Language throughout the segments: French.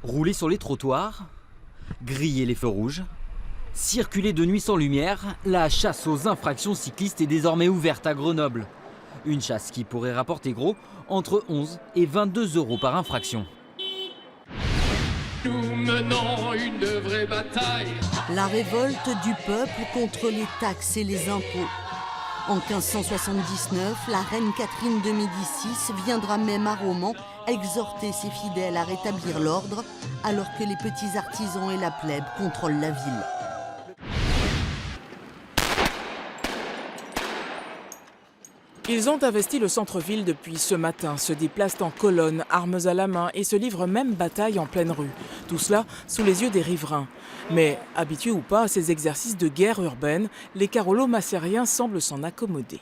Rouler sur les trottoirs, griller les feux rouges, circuler de nuit sans lumière, la chasse aux infractions cyclistes est désormais ouverte à Grenoble. Une chasse qui pourrait rapporter gros entre 11 et 22 € par infraction. Nous menons une vraie bataille. La révolte du peuple contre les taxes et les impôts. En 1579, la reine Catherine de Médicis viendra même à Romans exhorter ses fidèles à rétablir l'ordre, alors que les petits artisans et la plèbe contrôlent la ville. Ils ont investi le centre-ville depuis ce matin, se déplacent en colonne, armes à la main et se livrent même bataille en pleine rue. Tout cela sous les yeux des riverains. Mais habitués ou pas à ces exercices de guerre urbaine, les carolo-massériens semblent s'en accommoder.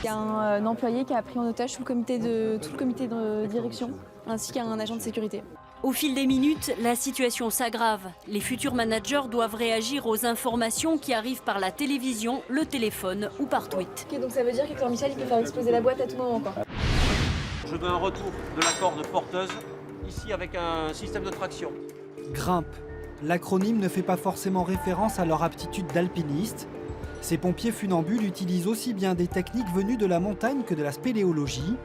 Il y a un employé qui a pris en otage tout le comité de direction, ainsi qu'un agent de sécurité. Au fil des minutes, la situation s'aggrave. Les futurs managers doivent réagir aux informations qui arrivent par la télévision, le téléphone ou par tweet. Ok, donc ça veut dire qu'Hector Michel peut faire exploser la boîte à tout moment, quoi. Je veux un retour de la corde porteuse, ici avec un système de traction. Grimpe. L'acronyme ne fait pas forcément référence à leur aptitude d'alpiniste. Ces pompiers funambules utilisent aussi bien des techniques venues de la montagne que de la spéléologie.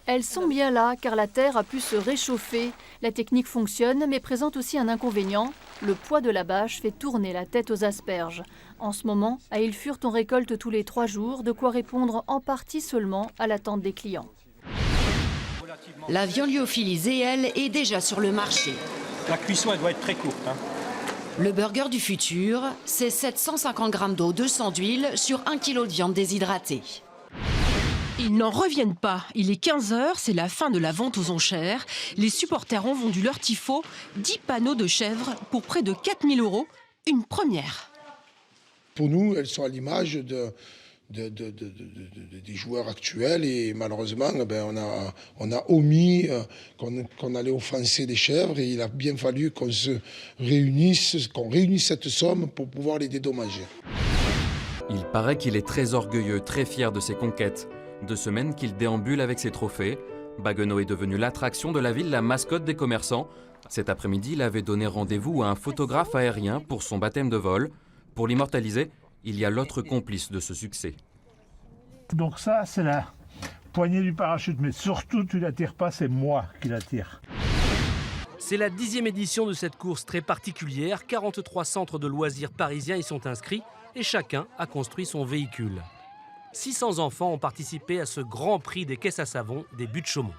Elles sont bien là car la terre a pu se réchauffer. La technique fonctionne mais présente aussi un inconvénient. Le poids de la bâche fait tourner la tête aux asperges. En ce moment, à Ilfurt, on récolte tous les 3 jours, de quoi répondre en partie seulement à l'attente des clients. La viande lyophilisée, elle, est déjà sur le marché. La cuisson, elle doit être très courte. Le burger du futur, c'est 750 g d'eau, 200 d'huile sur 1 kg de viande déshydratée. Ils n'en reviennent pas. Il est 15 h, c'est la fin de la vente aux enchères. Les supporters ont vendu leur tifo, 10 panneaux de chèvres pour près de 4 000 €. Une première. Pour nous, elles sont à l'image des joueurs actuels et malheureusement, on a omis qu'on allait offenser les chèvres et il a bien fallu qu'on réunisse cette somme pour pouvoir les dédommager. Il paraît qu'il est très orgueilleux, très fier de ses conquêtes. 2 semaines qu'il déambule avec ses trophées. Baguenot est devenu l'attraction de la ville, la mascotte des commerçants. Cet après-midi, il avait donné rendez-vous à un photographe aérien pour son baptême de vol. Pour l'immortaliser, il y a l'autre complice de ce succès. Donc ça, c'est la poignée du parachute. Mais surtout, tu la tires pas, c'est moi qui la tire. C'est la 10e édition de cette course très particulière. 43 centres de loisirs parisiens y sont inscrits et chacun a construit son véhicule. 600 enfants ont participé à ce grand prix des caisses à savon des Buttes-Chaumont.